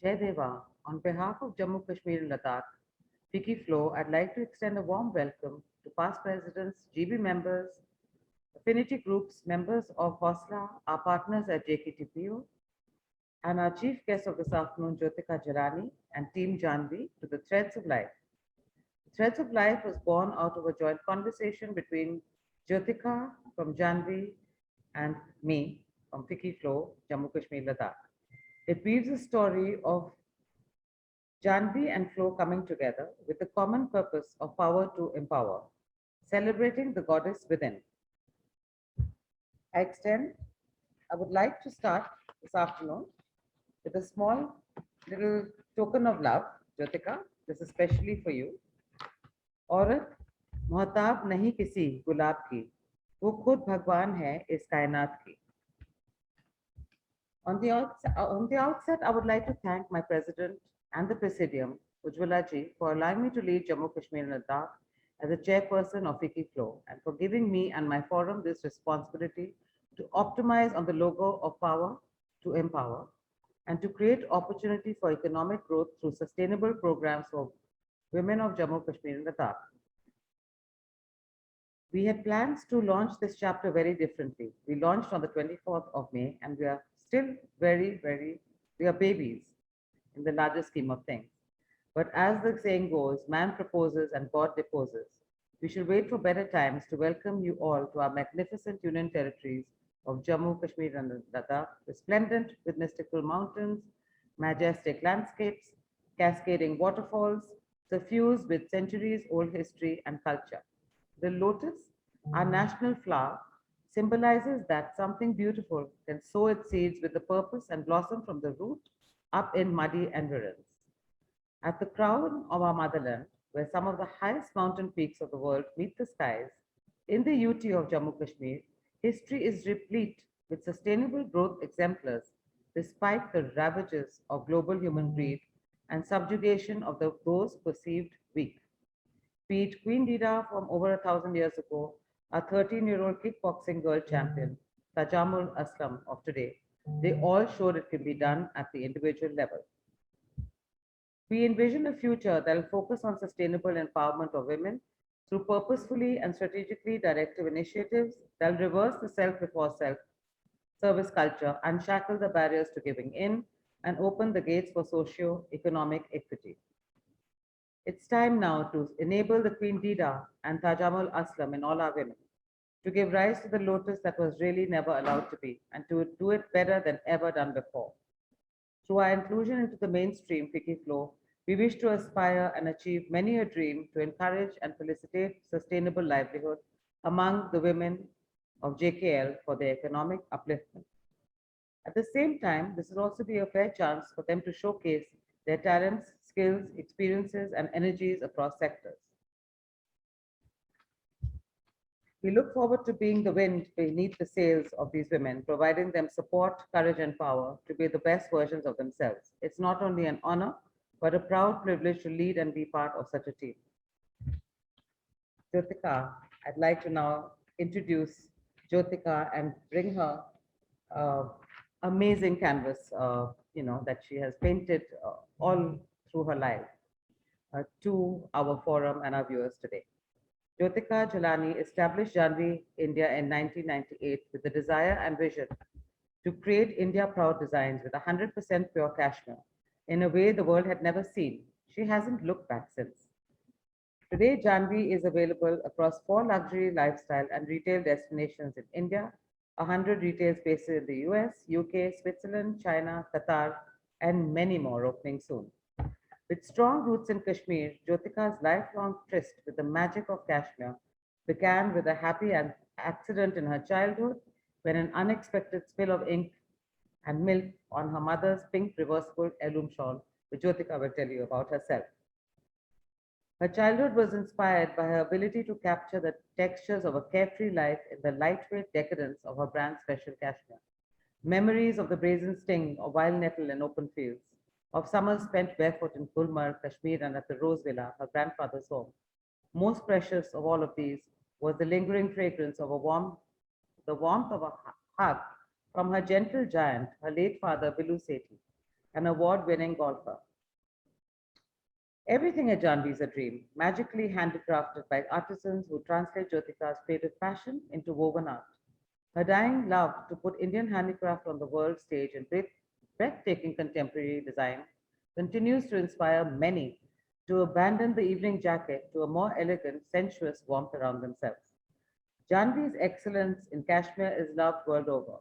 Jai Deva, on behalf of Jammu, Kashmir and Ladakh, FICCI FLO, I'd like to extend a warm welcome to past presidents, GB members, affinity groups, members of HOSLA, our partners at JK&L, and our chief guest of this afternoon, Jyotika Jalani, and Team Janvi, to the Threads of Life. Threads of Life was born out of a joint conversation between Jyotika from Janvi and me from FICCI FLO, Jammu, Kashmir, Ladakh. It weaves a story of Janvi and Flo coming together with the common purpose of power to empower, celebrating the goddess within. I extend, I would like to start this afternoon with a small little token of love. Jyotika, this is especially for you. औरत मोहताब नहीं किसी गुलाब की, वो खुद भगवान है इस कायनात की. On the outset, I would like to thank my president and the Presidium, Ujjwala ji, for allowing me to lead Jammu, Kashmir and Ladakh as a chairperson of FICCI FLO and for giving me and my forum this responsibility to optimize on the logo of power to empower and to create opportunity for economic growth through sustainable programs for women of Jammu, Kashmir and Ladakh. We had plans to launch this chapter very differently. We launched on the 24th of May and we are still we are babies in the larger scheme of things. But as the saying goes, man proposes and God deposes. We should wait for better times to welcome you all to our magnificent union territories of Jammu, Kashmir and Ladakh, resplendent with mystical mountains, majestic landscapes, cascading waterfalls, suffused with centuries-old history and culture. The lotus, our national flower, symbolizes that something beautiful can sow its seeds with the purpose and blossom from the root up in muddy environs. At the crown of our motherland, where some of the highest mountain peaks of the world meet the skies, in the UT of Jammu Kashmir, history is replete with sustainable growth exemplars despite the ravages of global human greed and subjugation of those perceived weak. Be it Queen Dida from over 1,000 years ago, a 13-year-old kickboxing world champion, Tajamul Aslam of today, they all showed it can be done at the individual level. We envision a future that will focus on sustainable empowerment of women through purposefully and strategically directive initiatives that will reverse the self before self service culture, unshackle the barriers to giving in, and open the gates for socio-economic equity. It's time now to enable the Queen Dida and Tajamul Aslam in all our women to give rise to the lotus that was really never allowed to be and to do it better than ever done before. Through our inclusion into the mainstream FICCI FLO, we wish to aspire and achieve many a dream to encourage and felicitate sustainable livelihood among the women of JK&L for their economic upliftment. At the same time, this will also be a fair chance for them to showcase their talents, skills, experiences, and energies across sectors. We look forward to being the wind beneath the sails of these women, providing them support, courage, and power to be the best versions of themselves. It's not only an honor, but a proud privilege to lead and be part of such a team. Jyotika, I'd like to now introduce Jyotika and bring her amazing canvas, that she has painted all through her life to our forum and our viewers today. Jyotika Jalani established Janvi India in 1998 with the desire and vision to create India proud designs with 100% pure cashmere in a way the world had never seen. She hasn't looked back since. Today, Janvi is available across 4 luxury lifestyle and retail destinations in India, 100 retail spaces in the US, UK, Switzerland, China, Qatar, and many more opening soon. With strong roots in Kashmir, Jyotika's lifelong tryst with the magic of Kashmir began with a happy accident in her childhood when an unexpected spill of ink and milk on her mother's pink reversible heirloom shawl, which Jyotika will tell you about herself. Her childhood was inspired by her ability to capture the textures of a carefree life in the lightweight decadence of her brand special cashmere. Memories of the brazen sting of wild nettle in open fields, of summers spent barefoot in Gulmarg, Kashmir, and at the Rose Villa, her grandfather's home. Most precious of all of these was the lingering fragrance of the warmth of a hug from her gentle giant, her late father, Bilu Sethi. an award-winning golfer. Everything at Janvi is a dream, magically handcrafted by artisans who translate Jyotika's creative passion into woven art. Her dying love to put Indian handicraft on the world stage in breathtaking contemporary design continues to inspire many to abandon the evening jacket to a more elegant, sensuous warmth around themselves. Janvi's excellence in Kashmir is loved world over.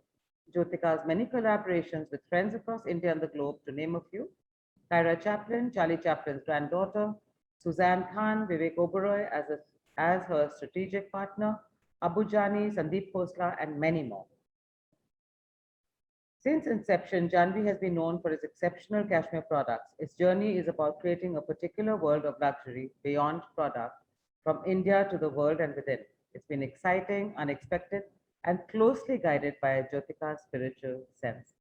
Jyotika's many collaborations with friends across India and the globe, to name a few, Tyra Chaplin, Charlie Chaplin's granddaughter, Suzanne Khan, Vivek Oberoi as her strategic partner, Abu Jani, Sandeep Khosla, and many more. Since inception, Janvi has been known for its exceptional cashmere products. Its journey is about creating a particular world of luxury beyond product, from India to the world and within. It's been exciting, unexpected, and closely guided by Jyotika's spiritual sense.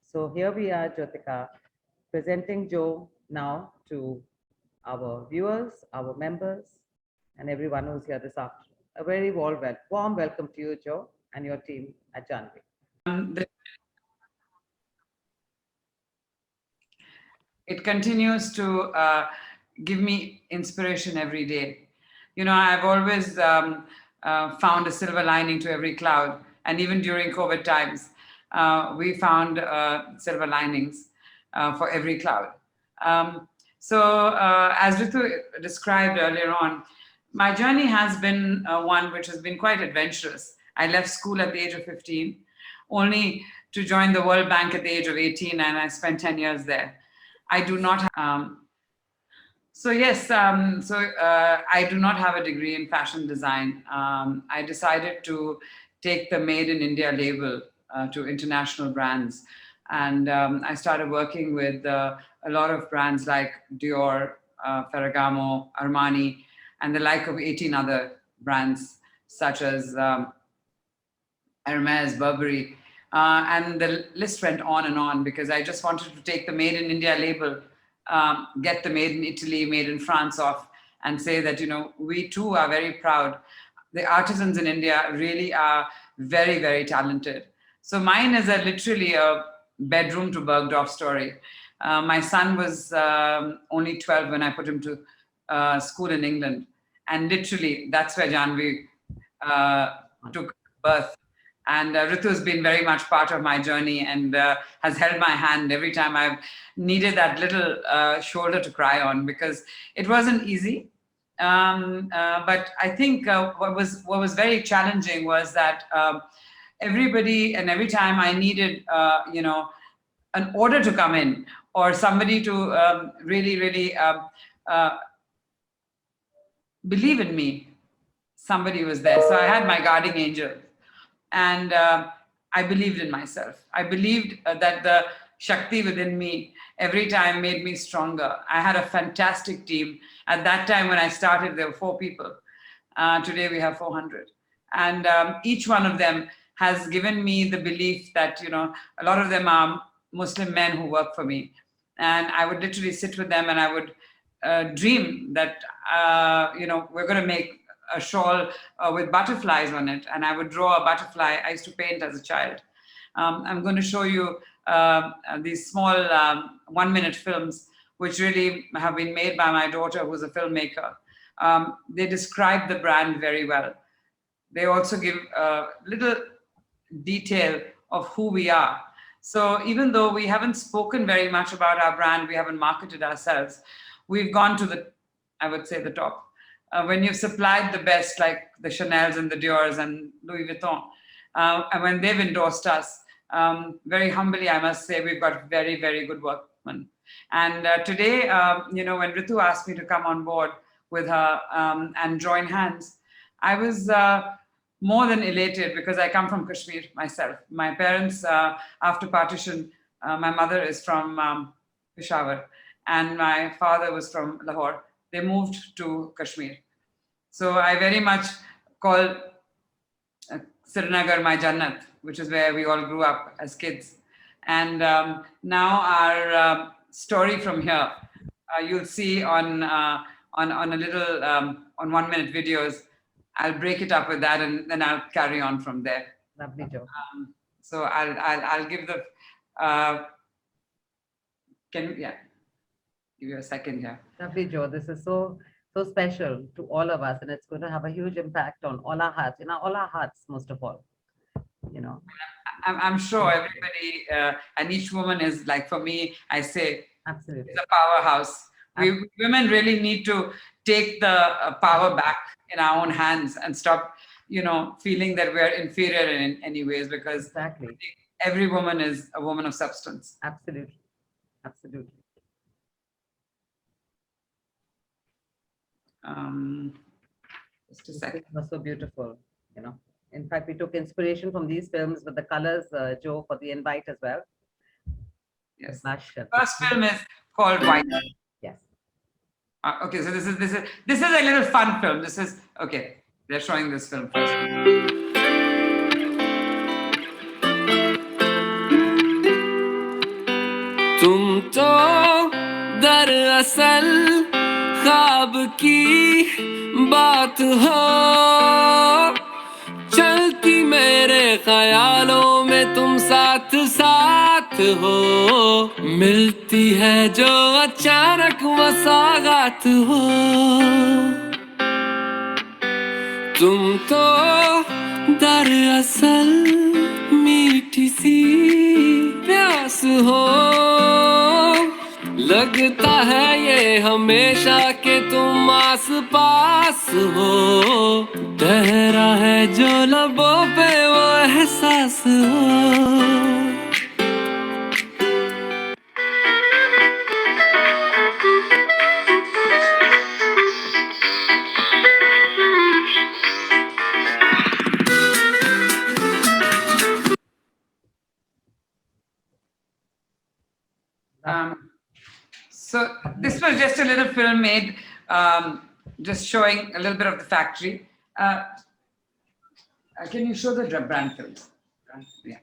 So here we are, Jyotika, presenting Joe now to our viewers, our members, and everyone who's here this afternoon. A very warm welcome to you, Joe, and your team at Janvi. It continues to give me inspiration every day. You know, I've always found a silver lining to every cloud. And even during COVID times, we found silver linings for every cloud. As Ritu described earlier on, my journey has been one which has been quite adventurous. I left school at the age of 15, only to join the World Bank at the age of 18, and I spent 10 years there. I do not. I do not have a degree in fashion design. I decided to take the Made in India label to international brands, and I started working with a lot of brands like Dior, Ferragamo, Armani, and the like of 18 other brands such as Hermes, Burberry. And the list went on because I just wanted to take the Made in India label, get the Made in Italy, Made in France off, and say that, you know, we too are very proud. The artisans in India really are very, very talented. So mine is literally a bedroom to Bergdorf story. My son was only 12 when I put him to school in England. And literally, that's where Janvi took birth. And Ritu has been very much part of my journey and has held my hand every time I've needed that little shoulder to cry on, because it wasn't easy. But I think what was very challenging was that everybody and every time I needed, an order to come in or somebody to really believe in me, somebody was there. So I had my guardian angel. And I believed in myself. I believed that the Shakti within me every time made me stronger. I had a fantastic team. At that time when I started, there were 4 people. Today we have 400. And each one of them has given me the belief that, you know, a lot of them are Muslim men who work for me. And I would literally sit with them and I would dream that, we're going to make a shawl with butterflies on it, and I would draw a butterfly. I used to paint as a child. I'm going to show you these small 1-minute films, which really have been made by my daughter, who's a filmmaker. They describe the brand very well. They also give a little detail of who we are. So even though we haven't spoken very much about our brand, we haven't marketed ourselves, we've gone to the top. When you've supplied the best, like the Chanels and the Diors and Louis Vuitton, and when they've endorsed us, very humbly, I must say, we've got very, very good workmen. And today, when Ritu asked me to come on board with her and join hands, I was more than elated because I come from Kashmir myself. My parents, after partition, my mother is from Peshawar and my father was from Lahore. They moved to Kashmir. So I very much call Srinagar my Jannat, which is where we all grew up as kids. And now our story from here, you'll see on a little, on 1-minute videos. I'll break it up with that and then I'll carry on from there. Lovely, Joe. So I'll give the Can yeah, give you a second here. Lovely, Joe. This is so special to all of us, and it's going to have a huge impact on all our hearts, all our hearts, most of all. You know, I'm sure everybody and each woman is like, for me, I say, absolutely. is a powerhouse. We women really need to take the power back in our own hands and stop, feeling that we're inferior in any ways, because Exactly. every woman is a woman of substance. Absolutely. Absolutely. Just a second. It was so beautiful. In fact, we took inspiration from these films with the colors, Joe, for the invite as well. Yes. Blush. First film is called White. Yes. Okay, so this is a little fun film. This is okay. They're showing this film first. तुम तो दरअसल ख्वाब की बात हो, चलती मेरे ख्यालों में तुम साथ साथ हो, मिलती है जो अचानक वो सौगात हो। तुम तो दरअसल मीठी सी प्यास हो, लगता है ये हमेशा के तुम आस पास हो, ठहरा है जो लबों पे वो एहसास हो। So this was just a little film made, just showing a little bit of the factory. Can you show the brand films? Yeah.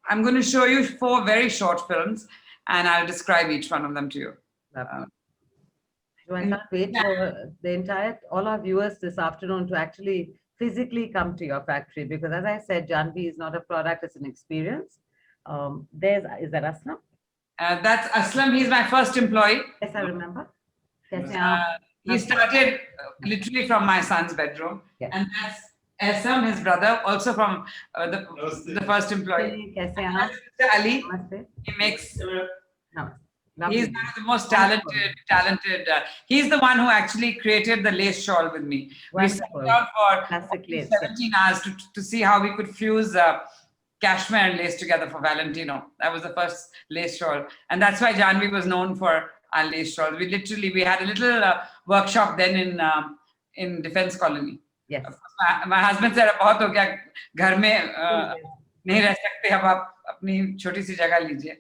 I'm going to show you 4 very short films, and I'll describe each one of them to you. So I can't wait for all our viewers this afternoon to actually physically come to your factory, because as I said, Janvi is not a product, it's an experience. Is that Aslam? That's Aslam. He's my first employee. Yes, I remember. He started literally from my son's bedroom. Yes. And that's Aslam, his brother, also from the first employee. Ali. He makes... He's one of the most talented. He's the one who actually created the lace shawl with me. Wonderful. We sat down for 17 hours to see how we could fuse cashmere and lace together for Valentino. That was the first lace shawl. And that's why Janvi was known for our lace shawls. We had a little workshop then in Defense Colony. Yes. My husband said, "बहुत हो गया घर में नहीं रह सकते, अब आप अपनी छोटी सी जगह लीजिए."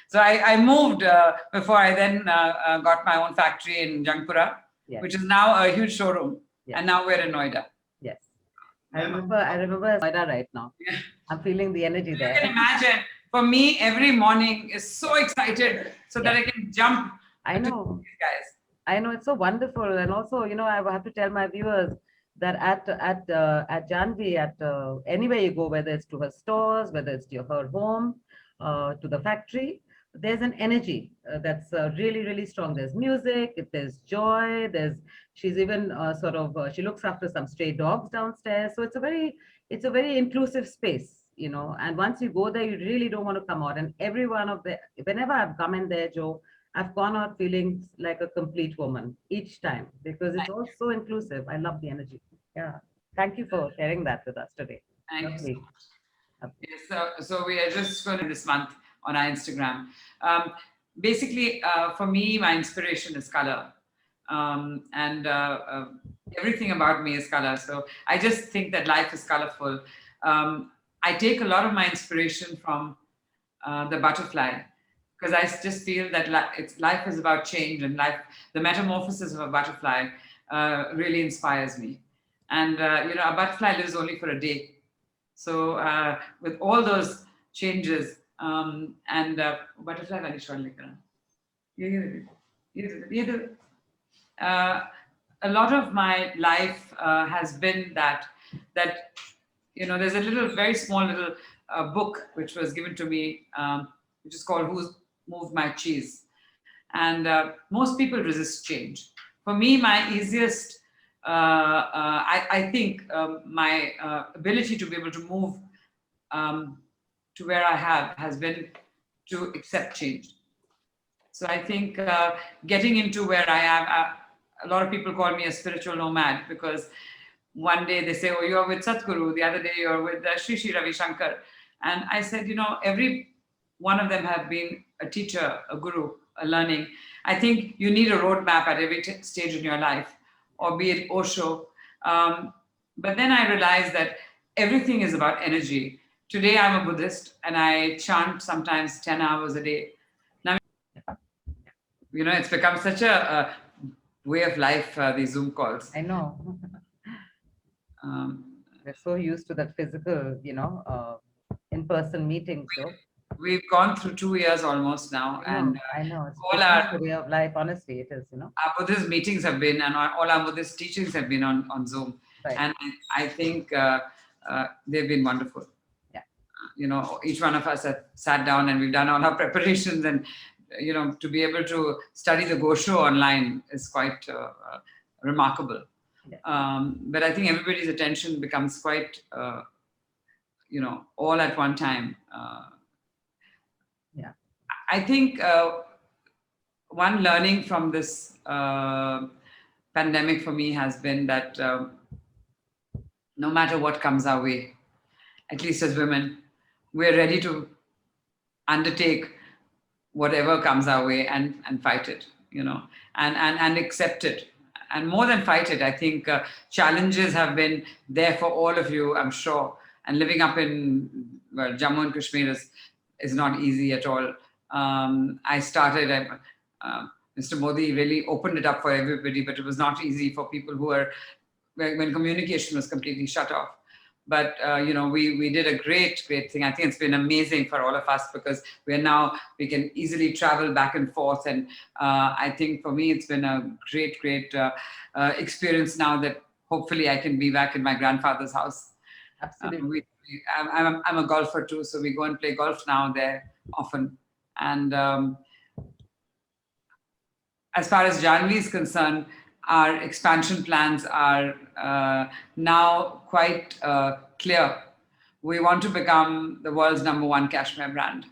So I moved before I then got my own factory in Jangpura, yes, which is now a huge showroom. Yes. And now we're in Noida. Yes. I remember Noida right now. Yeah. I'm feeling the energy there. You can imagine, for me, every morning is so excited so that I can jump. I know. These guys. I know, it's so wonderful. And also, I have to tell my viewers that at Janvi, anywhere you go, whether it's to her stores, whether it's to her home, to the factory, there's an energy that's really, really strong. There's music, there's joy, she's even she looks after some stray dogs downstairs. So it's a very inclusive space, and once you go there, you really don't want to come out. And whenever I've come in there, Joe, I've gone out feeling like a complete woman each time, because it's all so inclusive. I love the energy. Yeah. Thank you for sharing that with us today. Thank you. Yes, so we are just going to this month on our Instagram. Basically, for me, my inspiration is color. And everything about me is color. So I just think that life is colorful. I take a lot of my inspiration from the butterfly, because I just feel that life is about change, and the metamorphosis of a butterfly really inspires me. And, a butterfly lives only for a day. So with all those changes, butterfly wali shawl lekar aana. A lot of my life has been that there's a very small little book which was given to me, which is called move my cheese. And most people resist change. For me, my easiest, I think my ability to be able to move to where I has been to accept change. So I think getting into where I am, a lot of people call me a spiritual nomad because one day they say, oh, you're with Satguru, the other day you're with Sri Sri Ravi Shankar. And I said, every one of them have been a teacher, a guru, a learning. I think you need a roadmap at every stage in your life, or be it Osho. But then I realized that everything is about energy. Today I'm a Buddhist and I chant sometimes 10 hours a day. Now, it's become such a way of life, these Zoom calls. I know. We're so used to that physical, in-person meeting. So we've gone through 2 years almost now, I know. It's all our way of life. Honestly, it is. Our Buddhist meetings have been, and all our Buddhist teachings have been on Zoom, right. And I think they've been wonderful. Yeah. Each one of us have sat down and we've done all our preparations, and to be able to study the Gosho online is quite remarkable. Yeah. But I think everybody's attention becomes quite, all at one time. Yeah. I think one learning from this pandemic for me has been that no matter what comes our way, at least as women, we're ready to undertake whatever comes our way and fight it, and accept it. And more than fight it, I think challenges have been there for all of you, I'm sure. And living up in Jammu and Kashmir is not easy at all. I started, Mr. Modi really opened it up for everybody, but it was not easy for people who were, when communication was completely shut off. But, we did a great thing. I think it's been amazing for all of us because we can easily travel back and forth. And I think for me, it's been a great experience now that hopefully I can be back in my grandfather's house. Absolutely. I'm a golfer too, so we go and play golf now there often. And as far as Janvi is concerned, our expansion plans are now quite clear. We want to become the world's #1 cashmere brand.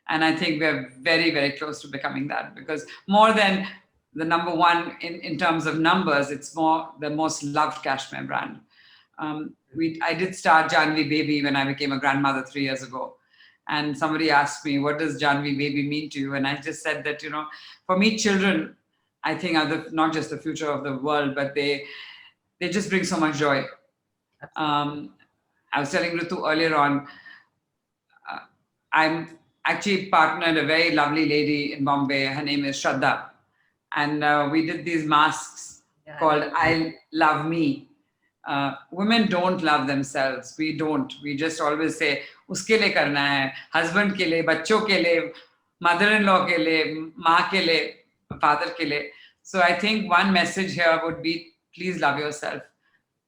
And I think we're very, very close to becoming that, because more than the #1 in terms of numbers, it's more the most loved cashmere brand. I did start Janvi Baby when I became a grandmother 3 years ago. And somebody asked me, what does Janvi Baby mean to you? And I just said that, for me, children, I think are not just the future of the world, but they just bring so much joy. I was telling Ritu earlier on, I'm actually partnered a very lovely lady in Bombay. Her name is Shraddha. And we did these masks called I Love Me. Women don't love themselves. We don't. We just always say, uske liye karna hai, husband ke liye, bachcho ke liye, mother-in-law ke liye, maa ke liye, father ke liye. So I think one message here would be, please love yourself.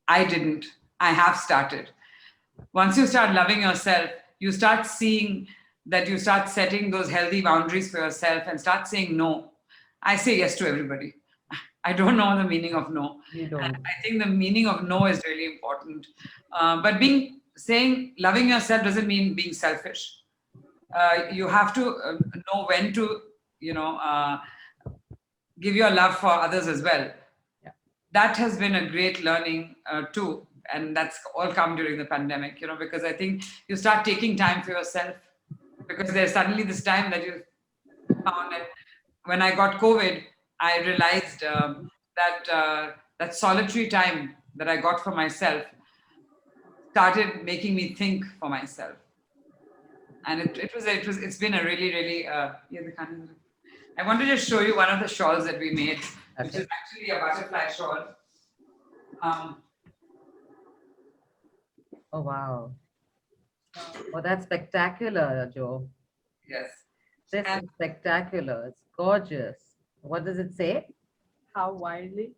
I didn't. I have started. Once you start loving yourself, you start seeing that you start setting those healthy boundaries for yourself and start saying no. I say yes to everybody. I don't know the meaning of no. You don't. I think the meaning of no is really important. But saying loving yourself doesn't mean being selfish. You have to know when to, give your love for others as well. Yeah. That has been a great learning too. And that's all come during the pandemic, because I think you start taking time for yourself, because there's suddenly this time that you found that when I got COVID, I realized that solitary time that I got for myself started making me think for myself. And it's been a really, really, I want to just show you one of the shawls that we made, which is actually a butterfly shawl. Oh, wow. Oh, that's spectacular, Joe. Yes. This is spectacular. It's gorgeous. What does it say? How wildly?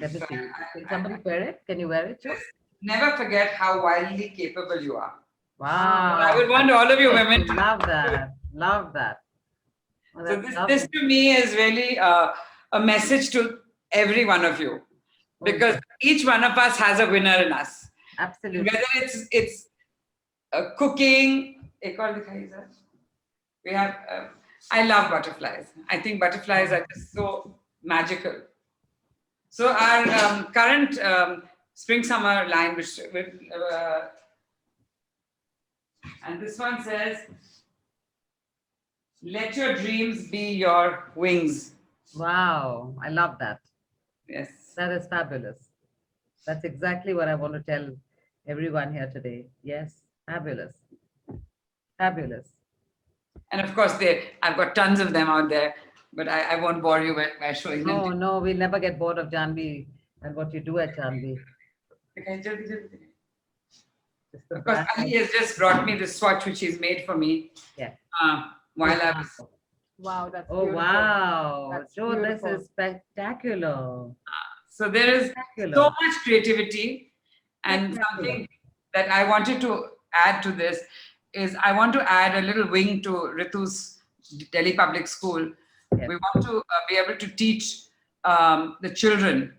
Let me see. Can somebody wear it? Can you wear it, Joe? Never forget how wildly capable you are. Wow. I would want all of you women to love that. Love that. Oh, So that's this lovely. to me is really a message to every one of you, Oh, because yes, each one of us has a winner in us. absolutely. Whether it's cooking, ek aur dikhaiye sir. We have. I love butterflies. I think butterflies are just so magical. So our current spring summer line, which and this one says, "Let your dreams be your wings." Wow, I love that. Yes. That is fabulous. That's exactly what I want to tell everyone here today. Yes, fabulous. Fabulous. And of course, I've got tons of them out there, but I won't bore you by showing them. No, no, we'll never get bored of Janvi and what you do at Janvi. Okay, Just the of course, black Ali has just brought me this swatch which he's made for me. Yeah. While I was. Wow, that's Oh, beautiful. wow. That's Joe, this beautiful. is spectacular. So there is Spectacular. so much creativity, and Spectacular. something that I wanted to add to this is I want to add a little wing to Ritu's Delhi Public School. Yes. We want to be able to teach the children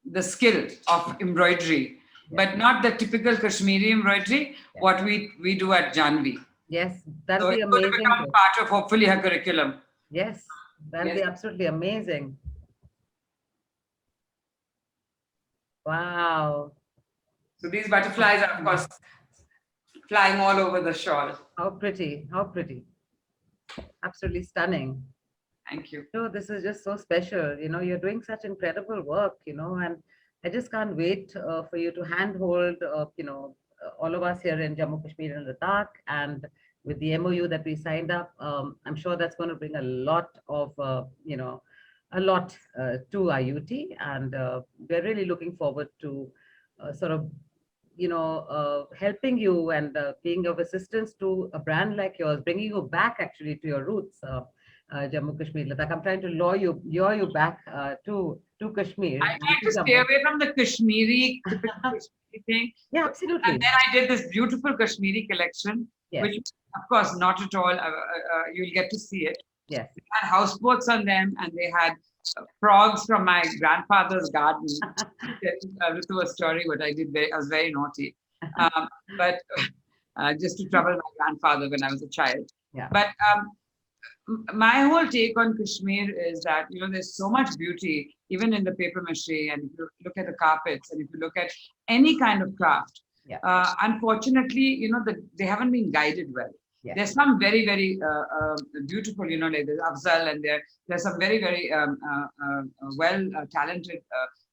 the skill of embroidery, but not the typical Kashmiri embroidery, what we do at Janvi. Yes, that'll So be it's going to amazing. become part of hopefully her curriculum. Yes, that'll be Yes. absolutely amazing. Wow. So these butterflies are, of course, flying all over the shawl. How pretty. How pretty. Absolutely stunning. Thank you. So this is just so special. You know, you're doing such incredible work, you know, and I just can't wait for you to handhold, all of us here in Jammu, Kashmir and Ladakh. And with the MOU that we signed up, I'm sure that's going to bring a lot of, to IUT. And we're really looking forward to sort of, helping you and being of assistance to a brand like yours, bringing you back actually to your roots. Jammu Kashmir, Ladakh. I'm trying to lure you back to Kashmir. I and tried to stay Jammu. away from the Kashmiri, typical Kashmiri thing. Yeah, absolutely. And then I did this beautiful Kashmiri collection, Yes. which, of course, not at all. You'll get to see it. Yes. They had houseboats on them, and they had frogs from my grandfather's garden. To a story what I did. I was very naughty, but just to trouble my grandfather when I was a child. Yeah. But my whole take on Kashmir is that, there's so much beauty, even in the paper mache, and if you look at the carpets, and if you look at any kind of craft, Yeah. Unfortunately, they haven't been guided well. Yeah. There's some very, very beautiful, like there's Afzal, and there's some very, very well talented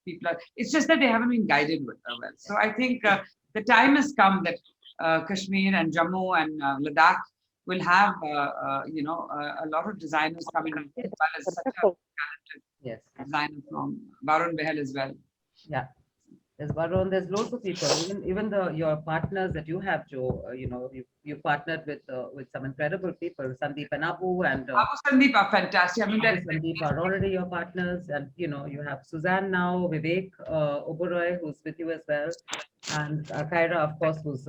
people. It's just that they haven't been guided well. So I think the time has come that Kashmir and Jammu and Ladakh will have, a lot of designers coming in, as well as such a talented Yes. designer from Barun Behel as well. Yeah. There's Varun, there's loads of people, even your partners that you have, Joe, you partnered with some incredible people, Sandeep and Abu, and Abu Sandeep are fantastic. I mean, Abu Sandeep are already your partners, and you have Suzanne now, Vivek Oberoi, who's with you as well, and Kyra, of course, who's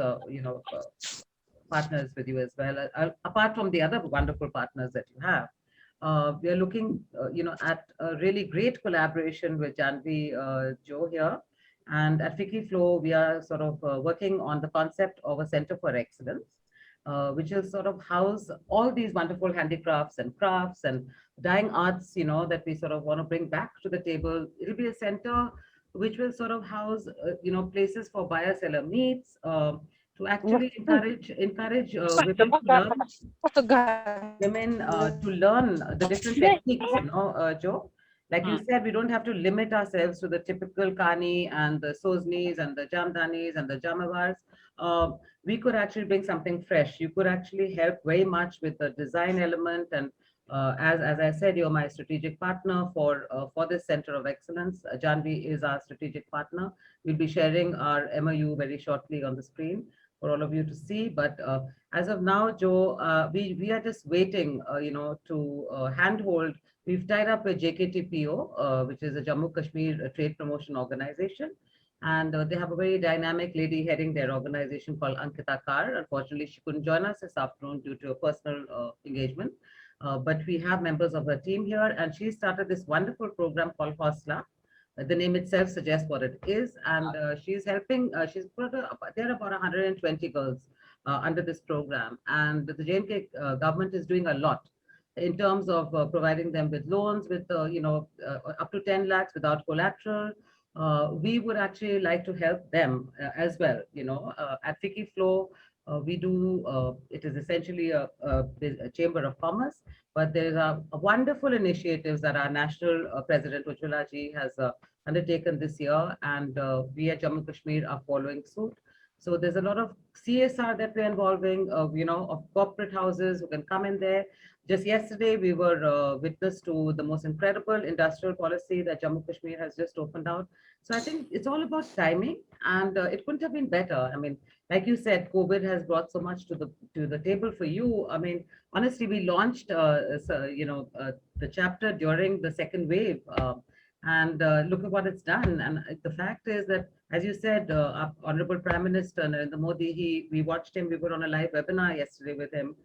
partners with you as well. Apart from the other wonderful partners that you have, we are looking, at a really great collaboration with Janvi Joe here. And at FICCI FLO, we are sort of working on the concept of a center for excellence, which will sort of house all these wonderful handicrafts and crafts and dying arts, that we sort of want to bring back to the table. It'll be a center which will sort of house, places for buyer-seller meets, to actually encourage women to learn the different techniques, Joe. Like you said, we don't have to limit ourselves to the typical Kani and the Soznis and the Jamdanis and the Jamawars. We could actually bring something fresh. You could actually help very much with the design element. And as I said, you're my strategic partner for this Center of Excellence. Janvi is our strategic partner. We'll be sharing our MOU very shortly on the screen for all of you to see. But as of now, Joe, we are just waiting, to handhold. We've tied up with JKTPO, which is a Jammu Kashmir Trade Promotion Organization. And they have a very dynamic lady heading their organization called Ankita Kar. Unfortunately, she couldn't join us this afternoon due to a personal engagement. but we have members of her team here, and she started this wonderful program called Hosla. The name itself suggests what it is, and she's helping. There are about 120 girls under this program, and the J&K government is doing a lot in terms of providing them with loans with up to 10 lakhs without collateral. We would actually like to help them as well. At FICCI FLO, we do. It is essentially a chamber of commerce, but there are wonderful initiatives that our national president Ujjwala ji has undertaken this year, and we at Jammu Kashmir are following suit. So there's a lot of CSR that we're involving, of corporate houses who can come in there. Just yesterday, we were witness to the most incredible industrial policy that Jammu Kashmir has just opened out. So I think it's all about timing, and it couldn't have been better. I mean, like you said, COVID has brought so much to the table for you. I mean, honestly, we launched, the chapter during the second wave, and look at what it's done. And the fact is that, as you said, our Honorable Prime Minister Narendra Modi, we watched him. We were on a live webinar yesterday with him,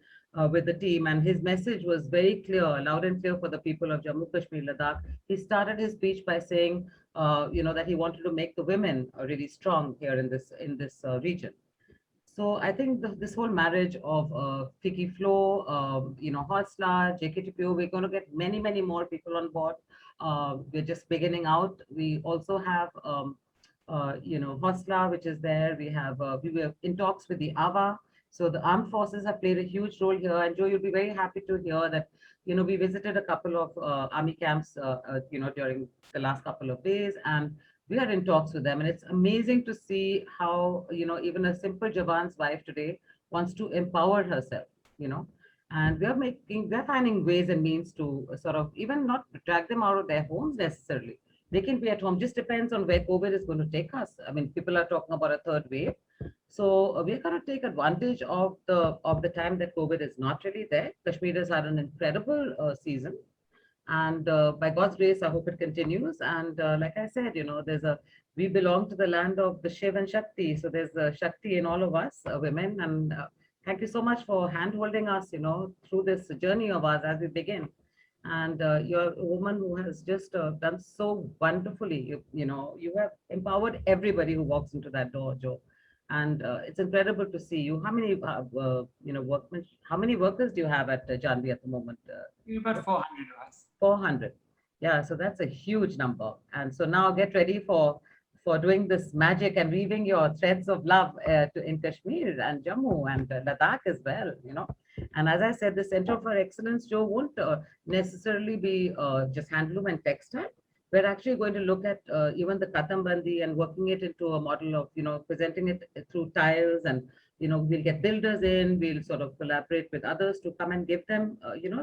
with the team, and his message was very clear, loud and clear for the people of Jammu, Kashmir, Ladakh. He started his speech by saying, that he wanted to make the women really strong here in this region. So I think this whole marriage of FICCI FLO, Hosla, JKTPO, we're going to get many, many more people on board. We're just beginning out. We also have, Hosla, which is there. We were in talks with the AVA. So the armed forces have played a huge role here. And Joe, you'll be very happy to hear that, we visited a couple of army camps, during the last couple of days, and we are in talks with them. And it's amazing to see how, even a simple Jawan's wife today wants to empower herself, and we're finding ways and means to sort of even not drag them out of their homes necessarily. They can be at home, just depends on where COVID is going to take us. I mean, people are talking about a third wave. So we're going to take advantage of the time that COVID is not really there. Kashmir has had an incredible season. And by God's grace, I hope it continues. And like I said, we belong to the land of the Shiv and Shakti. So there's the Shakti in all of us, women. And thank you so much for hand-holding us, through this journey of ours as we begin. And you're a woman who has just done so wonderfully. You have empowered everybody who walks into that door, Joe. And it's incredible to see you. How many, how many workers do you have at Janvi at the moment? About 400 of us. 400. Yeah, so that's a huge number. And so now get ready for doing this magic and weaving your threads of love in Kashmir and Jammu and Ladakh as well, And as I said, the Center for Excellence, Joe, won't necessarily be just handloom and textile. We're actually going to look at even the Katambandi and working it into a model of, presenting it through tiles, and, we'll get builders in, we'll sort of collaborate with others to come and give them,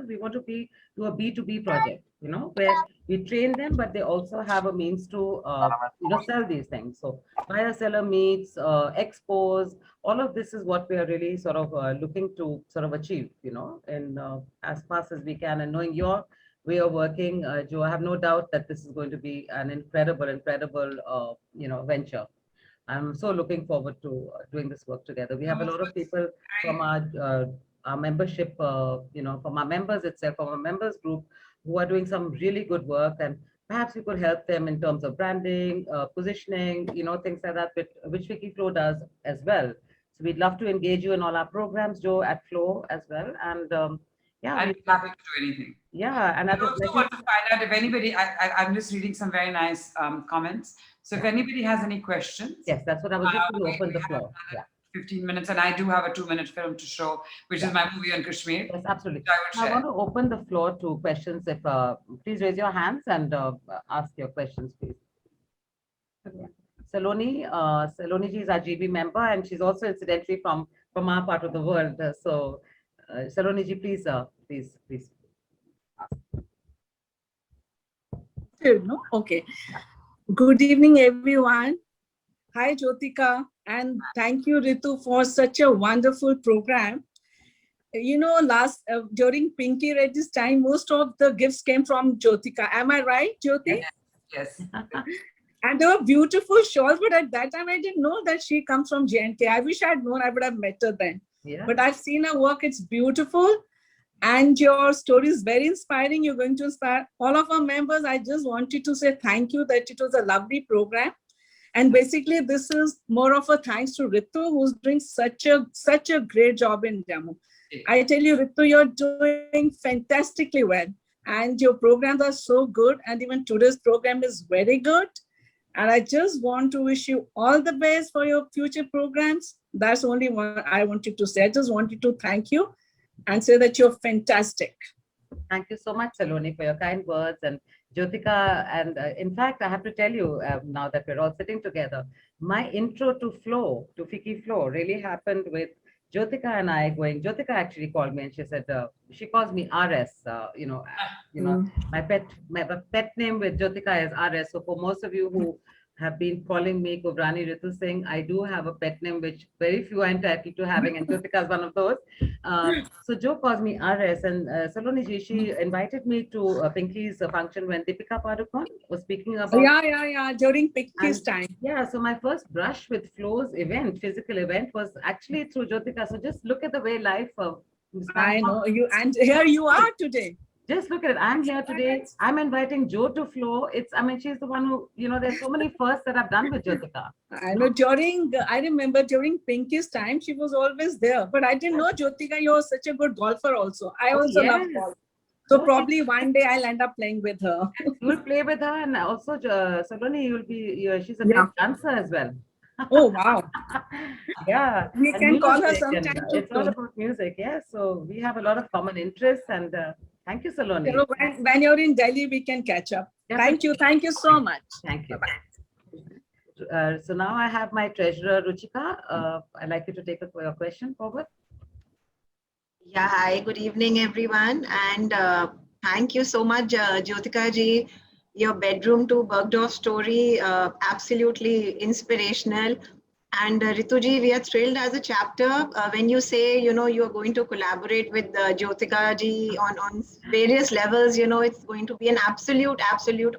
we want to do a B2B project, where we train them, but they also have a means to, sell these things. So buyer seller meets, expos, all of this is what we are really sort of looking to sort of achieve, in as fast as we can. And knowing your way of working, Joe, I have no doubt that this is going to be an incredible, venture. I'm so looking forward to doing this work together. We have a lot of people from our membership, from our members itself, from our members group, who are doing some really good work, and perhaps we could help them in terms of branding, positioning, things like that, which FICCI FLO does as well. So we'd love to engage you in all our programs, Joe, at FLO as well. And yeah, I'd be happy to do anything. Yeah, and I also want to find out if anybody, I'm just reading some very nice comments. So if anybody has any questions. Yes, that's what I was just going to open the floor. Yeah. 15 minutes, and I do have a 2-minute film to show, which is my movie on Kashmir. Yes, absolutely. I want to open the floor to questions. If please raise your hands and ask your questions, please. Saloni ji is our GB member, and she's also incidentally from our part of the world. So Saloni ji, please. No? Okay. Good evening, everyone. Hi, Jyotika, and thank you, Ritu, for such a wonderful program. During Pinky Reddy's time, most of the gifts came from Jyotika. Am I right, Jyoti? Yes. And they were beautiful shawls, but at that time, I didn't know that she comes from J&K. I wish I had known, I would have met her then. Yeah. But I've seen her work, it's beautiful. And your story is very inspiring. You're going to inspire all of our members. I just wanted to say thank you that it was a lovely program. And basically, this is more of a thanks to Ritu, who's doing such a great job in Jammu. I tell you, Ritu, you're doing fantastically well. And your programs are so good. And even today's program is very good. And I just want to wish you all the best for your future programs. That's only what I wanted to say. I just wanted to thank you and say that you're fantastic. Thank you so much, Saloni, for your kind words. And Jyotika, and in fact, I have to tell you, now that we're all sitting together, my intro to FLO, to FICCI FLO, really happened with Jyotika and I going. Jyotika actually called me and she said, she calls me RS. My pet name with Jyotika is RS. So for most of you who have been calling me Kunwarani Ritu Singh, I do have a pet name which very few are entitled to having, and Jyotika is one of those. So Jo calls me RS, and Saloni ji, she invited me to Pinky's function when Deepika Padukone was speaking about. Yeah, during Pinky's time. Yeah, so my first brush with FLO's event, physical event, was actually through Jyotika. So just look at the way life. I know you, and here you are today. Just look at it. I'm here today. I'm inviting Jo to FLO. She's the one who, there's so many firsts that I've done with Jyotika. I know I remember during Pinky's time, she was always there. But I didn't know, Jyotika, you're such a good golfer also. I also love golf. So probably one day I'll end up playing with her. You'll play with her, and also Saloni, she's a great dancer as well. Oh, wow. Yeah. We can call her sometime. It's all about music, yeah. So we have a lot of common interests, and thank you, Saloni. So when you're in Delhi, we can catch up. Definitely. Thank you so much. Thank you. So now I have my treasurer, Ruchika. I'd like you to take your question forward. Yeah, hi, good evening, everyone. And thank you so much, Jyotika ji. Your bedroom to Bergdorf story, absolutely inspirational. And Ritu ji, we are thrilled as a chapter when you say, you are going to collaborate with Jyotika ji on various levels. It's going to be an absolute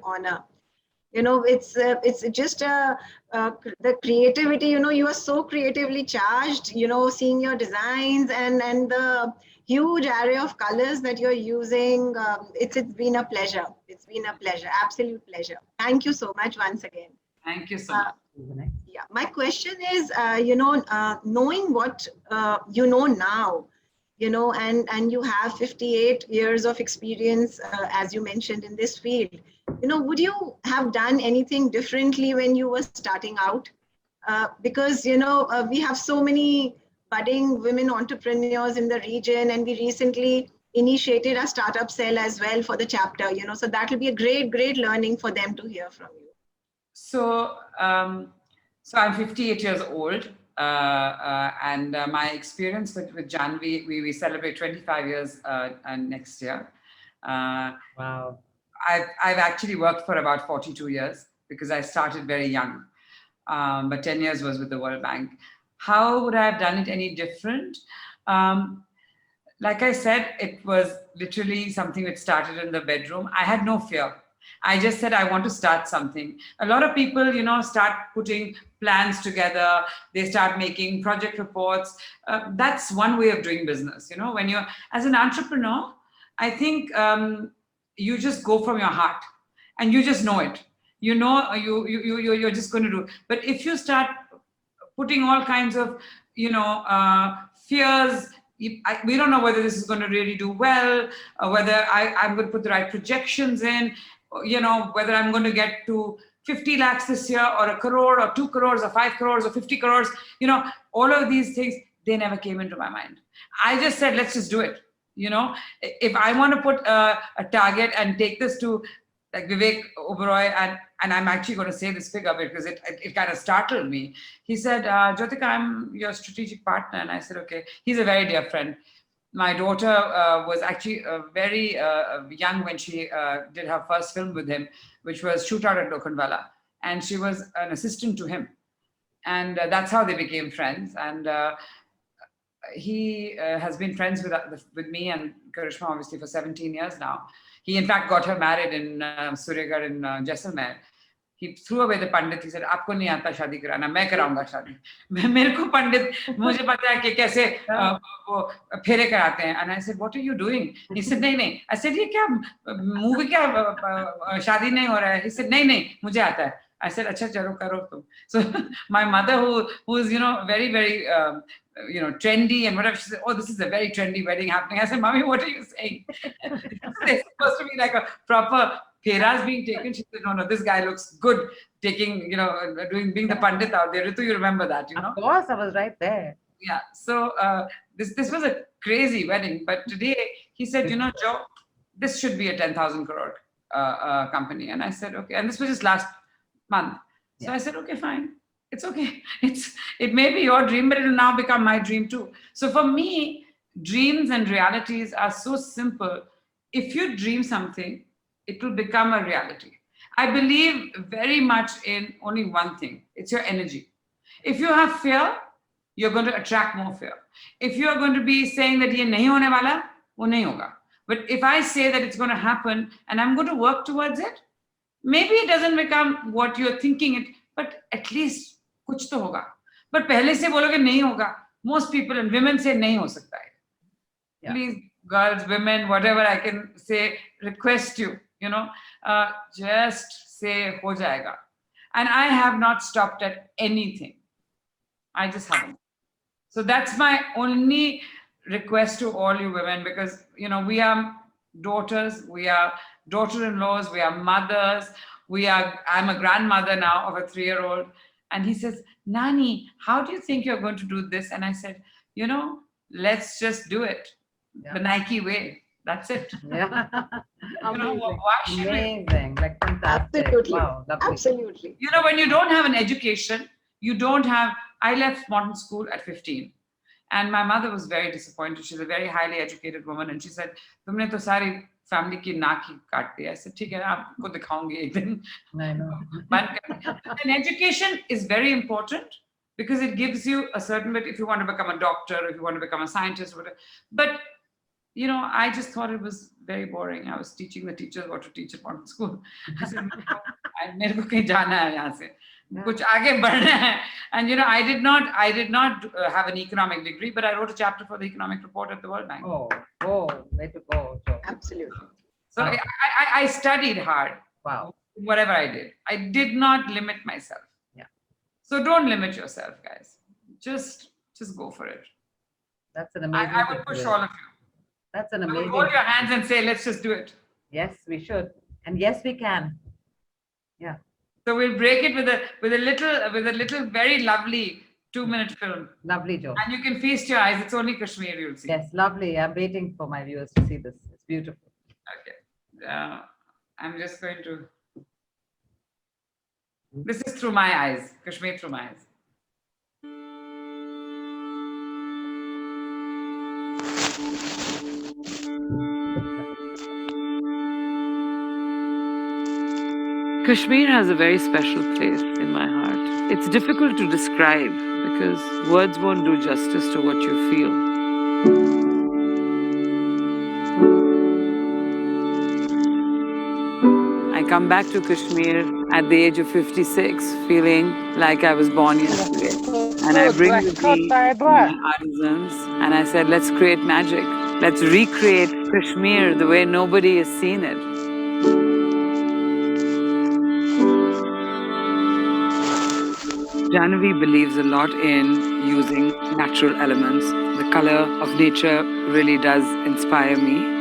honor. It's just the creativity. You are so creatively charged. Seeing your designs and the huge array of colors that you're using. It's been a pleasure. It's been a pleasure, absolute pleasure. Thank you so much once again. Thank you so much. Yeah, my question is, knowing what you know now, and you have 58 years of experience, as you mentioned, in this field. Would you have done anything differently when you were starting out? Because, we have so many budding women entrepreneurs in the region, and we recently initiated a startup cell as well for the chapter, so that will be a great learning for them to hear from you. So I'm 58 years old, and my experience with Janvi, we celebrate 25 years next year. Wow. I've actually worked for about 42 years because I started very young, but 10 years was with the World Bank. How would I have done it any different? Like I said, it was literally something that started in the bedroom. I had no fear. I just said, I want to start something. A lot of people, start putting plans together. They start making project reports. That's one way of doing business. When you're, as an entrepreneur, I think you just go from your heart and you just know it. You're just going to do it. But if you start putting all kinds of, fears, we don't know whether this is going to really do well, or whether I'm going to put the right projections in, whether I'm going to get to 50 lakhs this year, or 1 crore, or 2 crores, or 5 crores, or 50 crores, all of these things, they never came into my mind. I just said, let's just do it. If I want to put a target and take this to like Vivek Oberoi, and I'm actually going to say this figure because it kind of startled me. He said, Jyotika, I'm your strategic partner. And I said, okay. He's a very dear friend. My daughter was actually very young when she did her first film with him, which was Shootout at Lokhandwala. And she was an assistant to him. And that's how they became friends. And he has been friends with me and Karishma, obviously, for 17 years now. He, in fact, got her married in Suryagarh in Jaisalmer. he threw away the pandit. He said, "आपको नहीं आता शादी कराना, मैं कराऊंगा शादी." मेरे को पंडित, मुझे पता है कि कैसे वो फेरे कराते हैं. And I said, "What are you doing?" He said, "नहीं नहीं." I said, "ये क्या मूवी क्या शादी नहीं हो रहा है?" He said, "नहीं नहीं, मुझे आता है." I said, "अच्छा चलो करो तुम." So my mother, who is very very trendy and whatever, she said, "Oh, this is a very trendy wedding happening." I said, "Mommy, what are you saying?" It's supposed to be like a proper Feras being taken. She said, no, this guy looks good taking, being the pandit out there. Ritu, you remember that, Of course, I was right there. Yeah. So this was a crazy wedding. But today he said, Joe, this should be a 10,000 crore company. And I said, okay. And this was just last month. So I said, okay, fine. It's okay. It may be your dream, but it will now become my dream too. So for me, dreams and realities are so simple. If you dream something, it will become a reality. I believe very much in only one thing. It's your energy. If you have fear, you're going to attract more fear. If you are going to be saying that ye nahi hone wala, wo nahi hoga. But if I say that it's going to happen and I'm going to work towards it, maybe it doesn't become what you're thinking it, but at least kuch to hoga. But pehle se bologe nahi hoga. Most people and women say nahi ho sakta hai. Please, girls, women, whatever I can say, request you, just say ho jayega. And I have not stopped at anything. I just haven't. So that's my only request to all you women, because we are daughters, we are daughter-in-laws, we are mothers, I'm a grandmother now of a 3-year-old. And he says, Nani, how do you think you're going to do this? And I said, let's just do it the Nike way. That's it. Yeah. Why should Amazing. Like fantastic. Absolutely. Wow, lovely. Absolutely. when you don't have an education, I left modern school at 15. And my mother was very disappointed. She's a very highly educated woman. And she said, Tumne to sari family ki naak hi kaat diya. I said, theek hai na, aapko dikhaungi ek din. I know. And education is very important because it gives you a certain bit, if you want to become a doctor, if you want to become a scientist, whatever. But I just thought it was very boring. I was teaching the teachers what to teach at modern school. I said, mere ko kahin jana hai yahan se. Kuch aage badhna hai. And I did not have an economic degree, but I wrote a chapter for the economic report at the World Bank. Way to go. Absolutely. So I studied hard. Wow. Whatever I did. I did not limit myself. Yeah. So don't limit yourself, guys. Just go for it. That's an amazing I would push all of you. That's an amazing. Hold your hands and say, let's just do it. Yes, we should. And yes, we can. Yeah. So we'll break it with a little very lovely 2-minute film. Lovely, Joe. And you can feast your eyes. It's only Kashmir, you'll see. Yes, lovely. I'm waiting for my viewers to see this. It's beautiful. Okay. I'm just going to. This is through my eyes. Kashmir through my eyes. Kashmir has a very special place in my heart. It's difficult to describe because words won't do justice to what you feel. I come back to Kashmir at the age of 56, feeling like I was born yesterday. And I bring with me my artisans and I said, let's create magic. Let's recreate Kashmir the way nobody has seen it. Jahnavi believes a lot in using natural elements. The color of nature really does inspire me.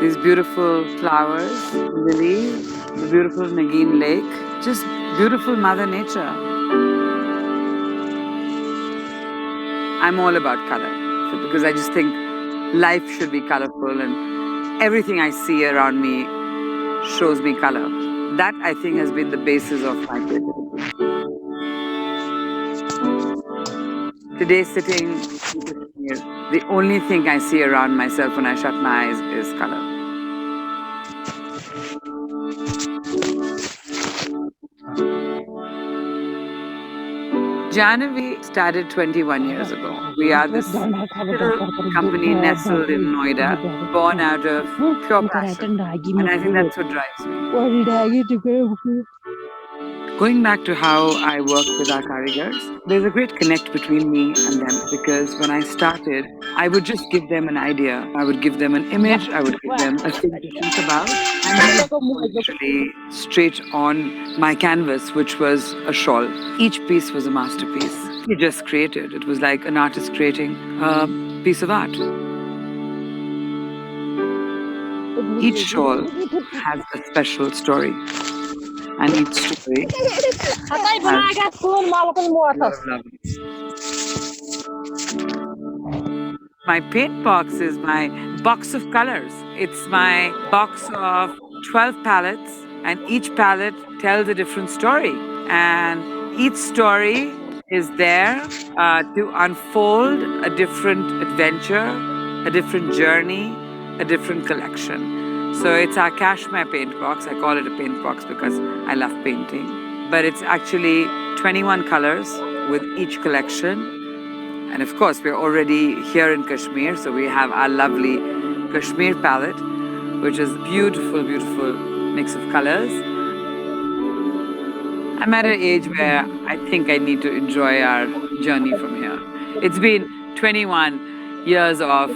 These beautiful flowers, lilies, the beautiful Nagin lake, just beautiful Mother Nature. I'm all about color because I just think life should be colorful and everything I see around me shows me color. That, I think, has been the basis of my creativity. Today, sitting in Kashmir, the only thing I see around myself when I shut my eyes is color. Janavi started 21 years ago. We are this little company nestled in Noida, born out of pure passion. And I think that's what drives me. Going back to how I work with our karigars, there's a great connect between me and them because when I started, I would just give them an idea. I would give them an image, I would give them a thing to think about, and they would go literally straight on my canvas, which was a shawl. Each piece was a masterpiece. We just created. It was like an artist creating a piece of art. Each shawl has a special story, and each story has a lot of love. My paint box is my box of colors. It's my box of 12 palettes, and each palette tells a different story. And each story is there to unfold a different adventure, a different journey, a different collection. So it's our Kashmir paint box. I call it a paint box because I love painting. But it's actually 21 colors with each collection. And of course, we're already here in Kashmir, so we have our lovely Kashmir palette, which is beautiful, beautiful mix of colors. I'm at an age where I think I need to enjoy our journey from here. It's been 21 years of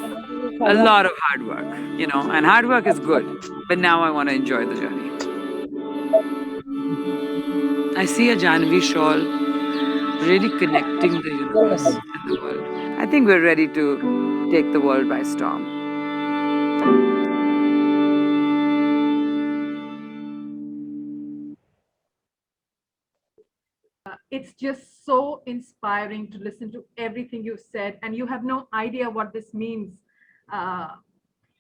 a lot of hard work, and hard work is good, but now I want to enjoy the journey. I see a Janvi shawl really connecting the universe and the world. I think we're ready to take the world by storm. It's just so inspiring to listen to everything you've said, and you have no idea what this means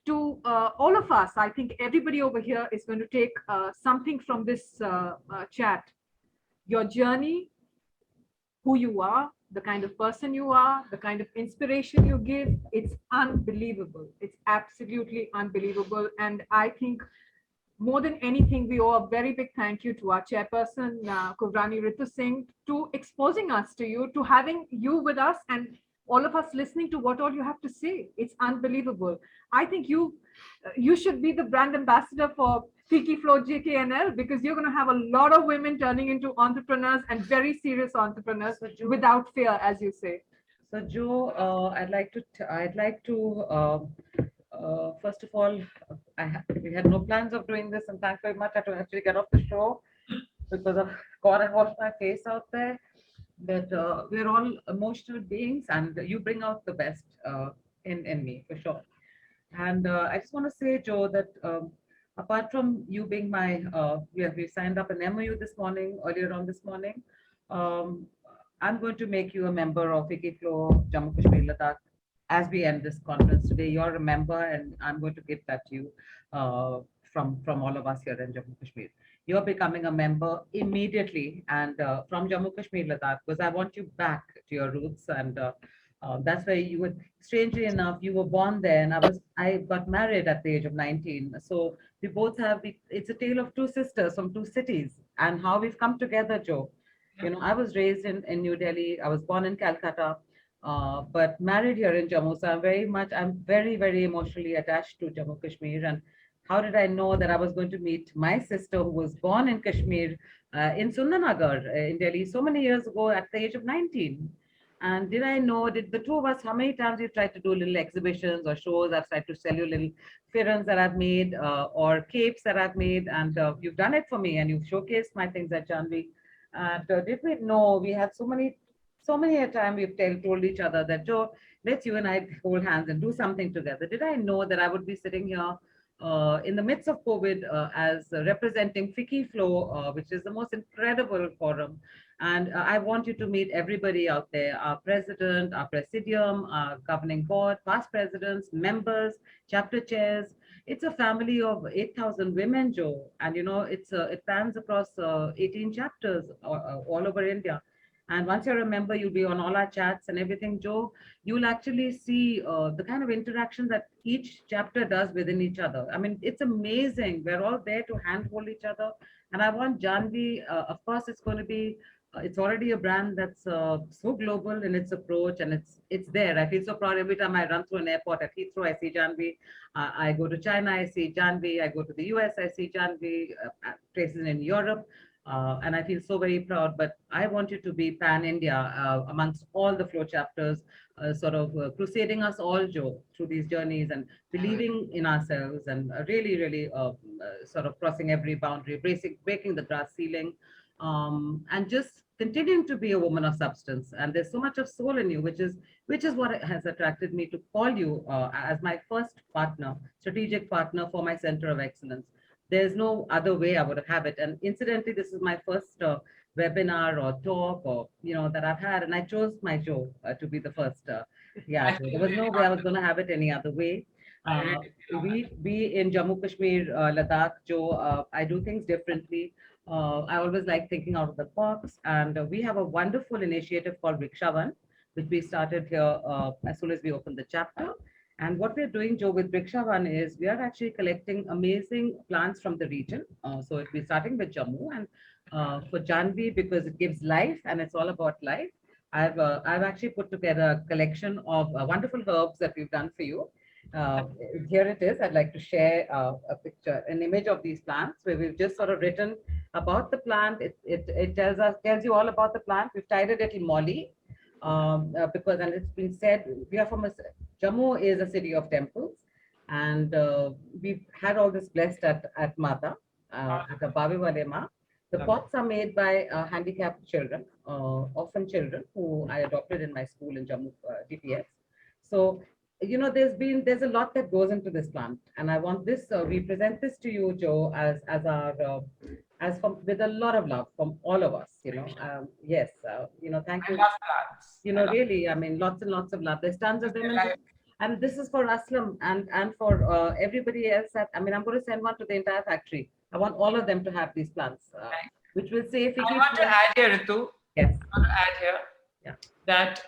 to all of us. I think everybody over here is going to take something from this chat. Your journey, who you are, the kind of person you are, the kind of inspiration you give, it's unbelievable. It's absolutely unbelievable. And I think more than anything, we owe a very big thank you to our chairperson, Kunwarani Ritu Singh, to exposing us to you, to having you with us, and all of us listening to what all you have to say. It's unbelievable. I think you should be the brand ambassador for FICCI JK&L, because you're going to have a lot of women turning into entrepreneurs, and very serious entrepreneurs, without fear, as you say. So, Jo, I'd like to first of all, we had no plans of doing this, and thanks very much. I had to actually get off the show because of God, I washed my face out there. But we're all emotional beings, and you bring out the best in me for sure. And I just want to say, Jo, that apart from you being my, we signed up an MOU this morning, earlier on this morning. I'm going to make you a member of FICCI FLO Jammu Kashmir Ladakh. As we end this conference today, you're a member, and I'm going to give that to you from all of us here in Jammu Kashmir. You're becoming a member immediately, and from Jammu Kashmir Ladakh, because I want you back to your roots, and that's why you were, strangely enough, you were born there, and I got married at the age of 19. So we both have, it's a tale of two sisters from two cities, and how we've come together, Jo. I was raised in New Delhi. I was born in Calcutta. But married here in Jammu. So I'm very, very emotionally attached to Jammu Kashmir. And how did I know that I was going to meet my sister, who was born in Kashmir, in Sundanagar, in Delhi, so many years ago at the age of 19? And did the two of us, how many times we've tried to do little exhibitions or shows? I've tried to sell you little firans that I've made or capes that I've made. And you've done it for me, and you've showcased my things at Janvi. And did we know we had so many a time we've told each other that, Jo, let's you and I hold hands and do something together. Did I know that I would be sitting here in the midst of COVID as representing FICCI FLO, which is the most incredible forum. And I want you to meet everybody out there, our president, our presidium, our governing board, past presidents, members, chapter chairs. It's a family of 8,000 women, Jo. And, it spans across 18 chapters all over India. And once you're a member, you'll be on all our chats and everything, Jo. You'll actually see the kind of interaction that each chapter does within each other. I mean, it's amazing. We're all there to handhold each other. And I want Janvi, of course, it's going to be it's already a brand that's so global in its approach, and it's there. I feel so proud every time I run through an airport at Heathrow. I see Janvi. I go to China, I see Janvi. I go to the US, I see Janvi. Places in Europe, and I feel so very proud. But I want you to be pan India amongst all the flow chapters, sort of crusading us all, Joe, through these journeys and believing in ourselves, and really, really sort of crossing every boundary, breaking the glass ceiling, and just continuing to be a woman of substance. And there's so much of soul in you, which is what has attracted me to call you as my first partner, strategic partner for my center of excellence. There's no other way I would have it. And incidentally, this is my first webinar or talk, or that I've had, and I chose my Joe to be the first. Yeah, Joe. There was no way I was going to have it any other way. We in Jammu, Kashmir, Ladakh, Joe, I do things differently. I always like thinking out of the box, and we have a wonderful initiative called Vrikshavan, which we started here as soon as we opened the chapter. And what we're doing, Joe, with Vrikshavan is we are actually collecting amazing plants from the region. So if we're starting with Jammu, and for Janvi, because it gives life and it's all about life, I've actually put together a collection of wonderful herbs that we've done for you. Here it is. I'd like to share a picture, an image of these plants where we've just sort of written about the plant. It tells you all about the plant. We've titled it in Molly because, and it's been said, we are from Jammu is a city of temples, and we've had all this blessed at Mata, at the Babe Wale Ma. The pots are made by handicapped children, orphan children who I adopted in my school in Jammu, DPS. So there's a lot that goes into this plant, and I want this. We present this to you, Joe, as our with a lot of love from all of us. Yes, thank you. I love plants. Really, I mean, lots and lots of love. There's tons of them, and this is for Aslam and for everybody else. I'm going to send one to the entire factory. I want all of them to have these plants, which will say if I want to add here, Ritu. Yes. I want to add here that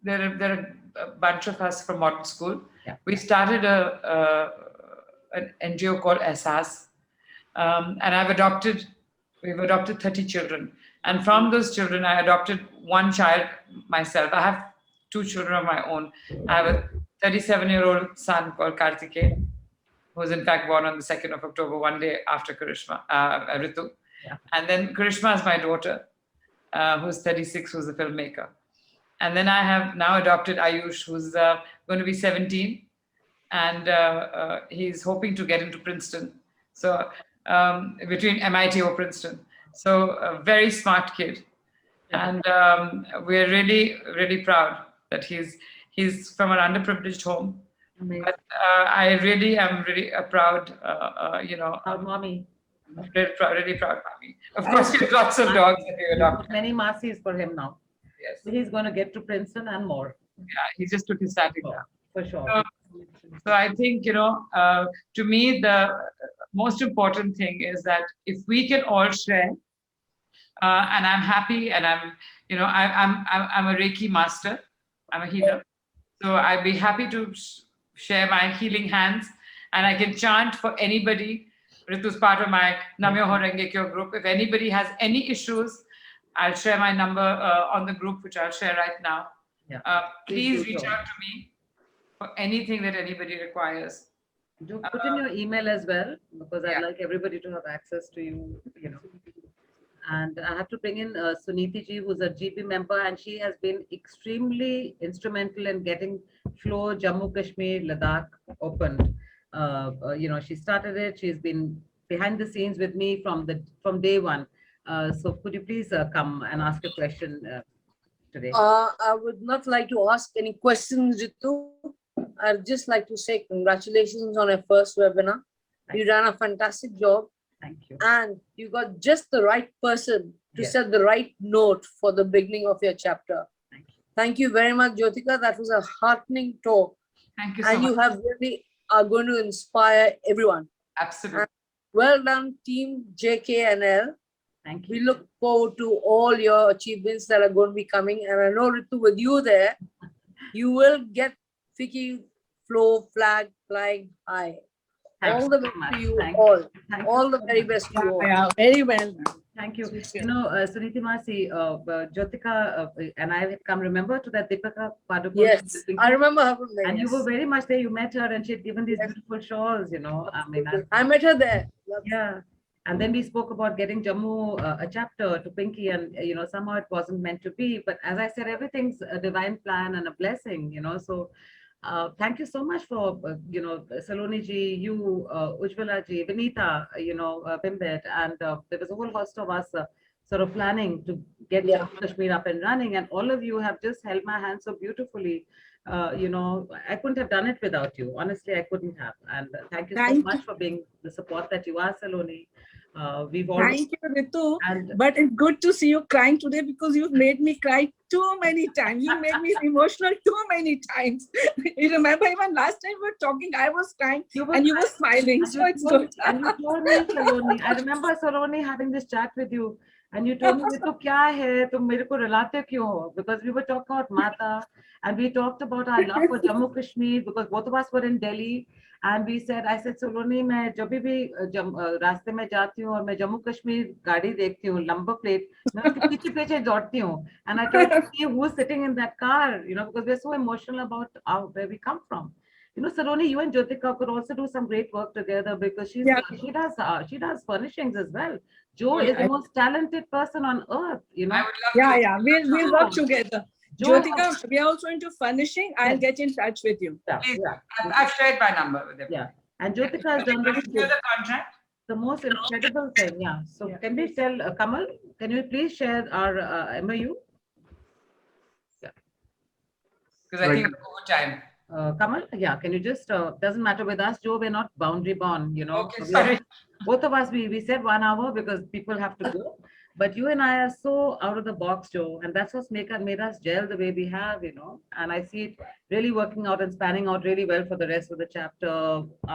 there are a bunch of us from modern school. Yeah. We started an NGO called SAS, and we've adopted 30 children. And from those children, I adopted one child myself. I have 2 children of my own. I have a 37-year-old son called Kartikeya, who was in fact born on the 2nd of October, one day after Ritu. Yeah. And then Karishma is my daughter, who's 36, who's a filmmaker. And then I have now adopted Ayush, who's going to be 17, and he's hoping to get into Princeton. So between MIT or Princeton. So a very smart kid. And we're really, really proud that he's from an underprivileged home. Amazing. But I really am really proud, Proud mommy. really proud mommy. Of course, we have lots of dogs that we adopted. Many Masis for him now. Yes. So he's going to get to Princeton and more. Yeah, he just took his starting now. For sure. So I think, to me, the most important thing is that if we can all share, and I'm happy, and I'm a Reiki master, I'm a healer. So I'd be happy to share my healing hands, and I can chant for anybody. Ritu's part of my Namyoho Renge Kyo group. If anybody has any issues, I'll share my number on the group, which I'll share right now. Yeah. Please do reach so. out to me for anything that anybody requires. Do put in your email as well, because I'd Yeah. like everybody to have access to you, And I have to bring in Suniti ji, who's a GB member, and she has been extremely instrumental in getting FLO Jammu, Kashmir, Ladakh open. She started it. She's been behind the scenes with me from day one. So could you please come and ask a question today? I would not like to ask any questions, Ritu. I'd just like to say congratulations on your first webinar. You done a fantastic job, Thank you. and you got just the right person to Yes. set the right note for the beginning of your chapter. Thank you. Thank you very much, Jyotika. That was a heartening talk, Thank you so and much. you have really are going to inspire everyone. Absolutely. Well done, team JK&L. Thank We you. look forward to all your achievements that are going to be coming. And I know, Ritu, with you there, you will get FICCI FLO flag flying high. Thanks All the so best much. to you Thank all. Thank you All the so very much. best to you all. Yeah, very well done. Thank you. Yes. You know, Suniti Masi, Jyotika and I had come, remember, to that Deepika Padukone. Yes, I remember her from there. And you yes. were very much there. You met her and she had given these Yes. beautiful shawls, you know. I mean, I met her there. That's- yeah. And then we spoke about getting Jammu a chapter to Pinky, and you know, somehow it wasn't meant to be. But as I said, everything's a divine plan and a blessing, you know. So thank you so much for, you know, Saloni ji, you, Ujjwala ji, Vinita, you know, Bimbet, and there was a whole host of us sort of planning to get Yeah. Jammu Kashmir up and running. And all of you have just held my hand so beautifully. You know, I couldn't have done it without you. Honestly, I couldn't have. And thank you so Thank much you. for being the support that you are, Saloni. We've all Thank you, Ritu. and But it's good to see you crying today because you've made me cry too many times. You made me emotional too many times. You remember even last time we were talking, I was crying and you were smiling. and So it's told, good. and you told me, Saloni, I remember Saloni having this chat with you, and you told me, "Ritu, kya hai? Tum mere ko rulate kyun ho?" Because we were talking about Mata, and we talked about our love for Jammu Kashmir because both of us were in Delhi. And we said, I said, Saloni, मैं जब भी रास्ते में जाती हूँ और मैं जम्मू कश्मीर गाड़ी देखती हूँ, number plate, मैं उसके पीछे पीछे दौड़ती हूँ. And I try to see who's sitting in that car, you know, because we're so emotional about where we come from. You know, Saloni, you and Jyotika could also do some great work together because she does furnishings as well. Jo is the most talented person on earth, you know. I would love to. We'll work together. Jo Jyotika, we are also into furnishing. I'll Yes. get in touch with you. Please, I've shared my number with him. Yeah. And Jyotika has done this Hear the contract? the most incredible thing. Yeah. So can we tell Kamal, can you please share our MOU? Because I think it's overtime. Kamal, yeah, can you just, doesn't matter with us, Joe, we're not boundary born, you know. Okay, So we are- sorry. both of us, we said 1 hour because people have to go. But you and I are so out of the box, Joe, and that's what's made us gel the way we have, you know. And I see it really working out and spanning out really well for the rest of the chapter,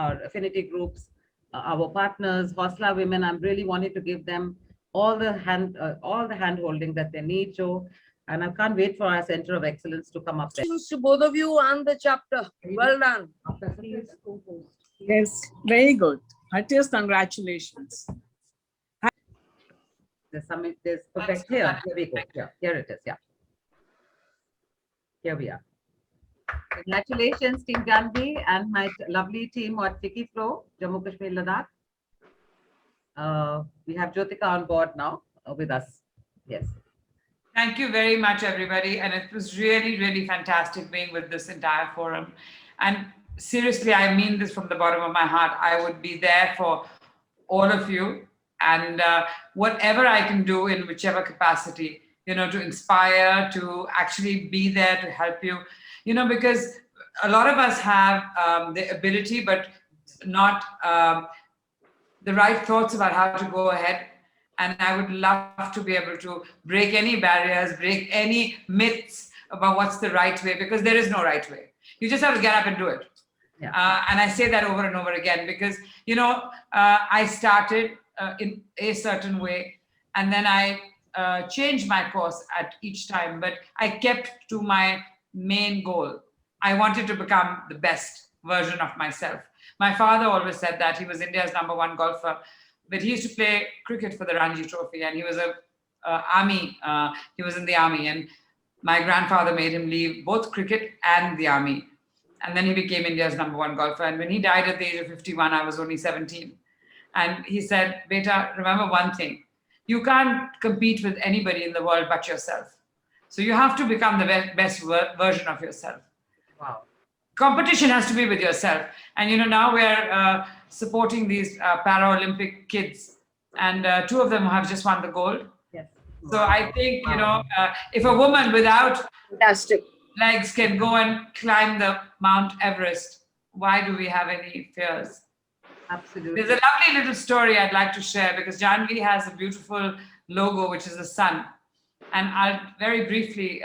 our affinity groups, our partners, Hosla women. I'm really wanting to give them all the hand holding that they need, Joe. And I can't wait for our Center of Excellence to come up there. Congratulations to both of you and the chapter. Well done. Yes, very good. Heartiest congratulations. There's perfect here. Here we go. Yeah, here it is. Yeah. Here we are. Congratulations, Team Janvi and my lovely team at FICCI, Jammu Kashmir, Ladakh. We have Jyotika on board now with us. Yes. Thank you very much, everybody. And it was really, really fantastic being with this entire forum. And seriously, I mean this from the bottom of my heart. I would be there for all of you. And whatever I can do in whichever capacity, you know, to inspire, to actually be there to help you, you know, because a lot of us have the ability, but not the right thoughts about how to go ahead. And I would love to be able to break any barriers, break any myths about what's the right way, because there is no right way. You just have to get up and do it. Yeah. And I say that over and over again because, you know, I started in a certain way and then I changed my course at each time, but I kept to my main goal. I wanted to become the best version of myself. My father always said that. He was India's #1 golfer, but he used to play cricket for the Ranji Trophy, and he was he was in the army, and my grandfather made him leave both cricket and the army. And then he became India's #1 golfer. And when he died at the age of 51, I was only 17. And he said, Beta, remember one thing. You can't compete with anybody in the world but yourself. So you have to become the best version of yourself. Wow. Competition has to be with yourself. And, you know, now we're supporting these Paralympic kids. And 2 of them have just won the gold. Yes. So I think, you know, if a woman without Fantastic. legs can go and climb the Mount Everest, why do we have any fears? Absolutely. There's a lovely little story I'd like to share because Janvi has a beautiful logo, which is the sun. And I'll very briefly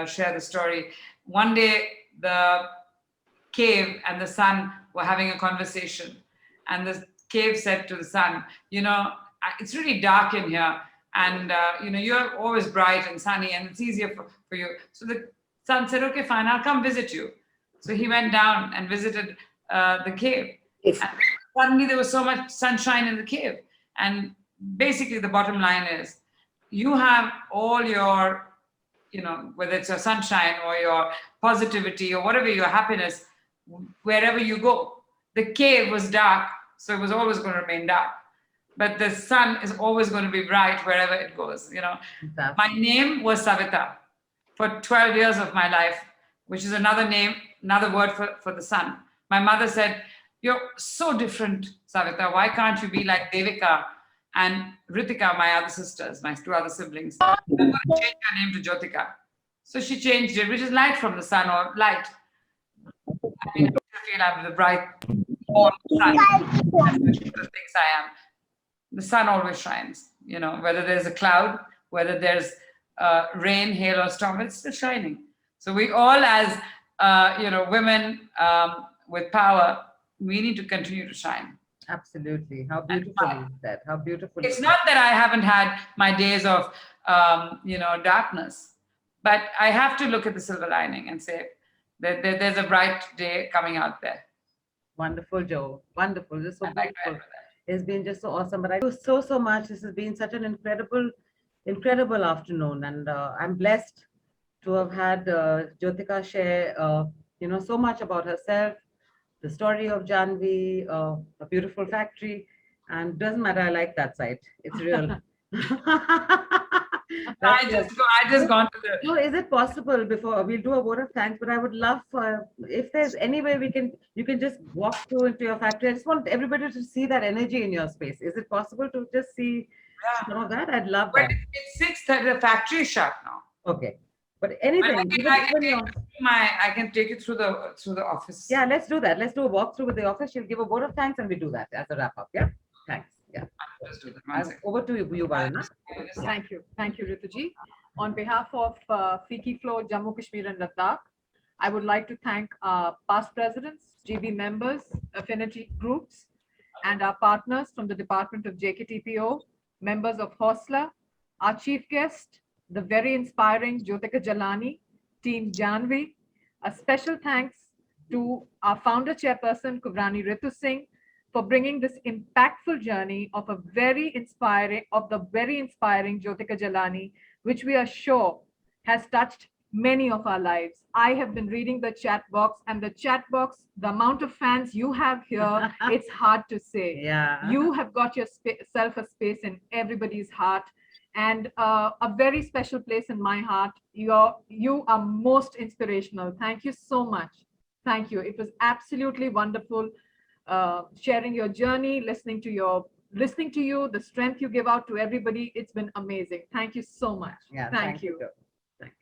share the story. One day, the cave and the sun were having a conversation. And the cave said to the sun, you know, it's really dark in here. And, you know, you're always bright and sunny and it's easier for you. So the sun said, okay, fine, I'll come visit you. So he went down and visited the cave. suddenly there was so much sunshine in the cave. And basically the bottom line is you have all your, whether it's your sunshine or your positivity or whatever, your happiness, wherever you go. The cave was dark, so it was always going to remain dark. But the sun is always going to be bright wherever it goes. My name was Savita for 12 years of my life, which is another name, another word for the sun. My mother said, "You're so different, Savita. Why can't you be like Devika and Ritika, my other sisters, my 2 other siblings? I'm going to change her name to Jyotika." So she changed it, which is light from the sun, or light. I mean, I feel I'm the bright, warm sun. That's what she thinks I am. The sun always shines, whether there's a cloud, whether there's rain, hail, or storm, it's still shining. So we all, as women with power, we need to continue to shine. Absolutely. How beautiful is that? How beautiful. It's not that I haven't had my days of, darkness, but I have to look at the silver lining and say that there's a bright day coming out there. Wonderful, Joe. Wonderful. This is so I'd like to beautiful. add to that. It's been just so awesome. But I do so much. This has been such an incredible afternoon. And I'm blessed to have had Jyotika share, so much about herself, the story of Janvi, a beautiful factory. And doesn't matter, I like that site. It's real. I just gone to the. No, is it possible before we'll do a vote of thanks, but I would love if there's any way you can just walk through into your factory. I just want everybody to see that energy in your space. Is it possible to just see some of that? I'd love that. It's 6:30, the factory is shut now. Okay. But anything. I can take it through the office. Yeah, let's do that. Let's do a walkthrough with the office. She'll give a vote of thanks and we do that as a wrap up. Yeah. Thanks. Yeah. Over to you, Varuna. Thank you, Rituji. On behalf of FICCI, Jammu, Kashmir, and Ladakh, I would like to thank our past presidents, GB members, affinity groups, and our partners from the Department of JK&L, members of Hosla, our chief guest, the very inspiring Jyotika Jalani, Team Janvi. A special thanks to our founder chairperson, Kunwarani Ritu Singh, for bringing this impactful journey of the very inspiring Jyotika Jalani, which we are sure has touched many of our lives. I have been reading the chat box, and the chat box, the amount of fans you have here, it's hard to say. Yeah. You have got yourself a space in everybody's heart, and a very special place in my heart. You are most inspirational. Thank you so much. Thank you. It was absolutely wonderful sharing your journey, listening to you, the strength you give out to everybody. It's been amazing. Thank you so much. Yeah, Thank you. Thank you.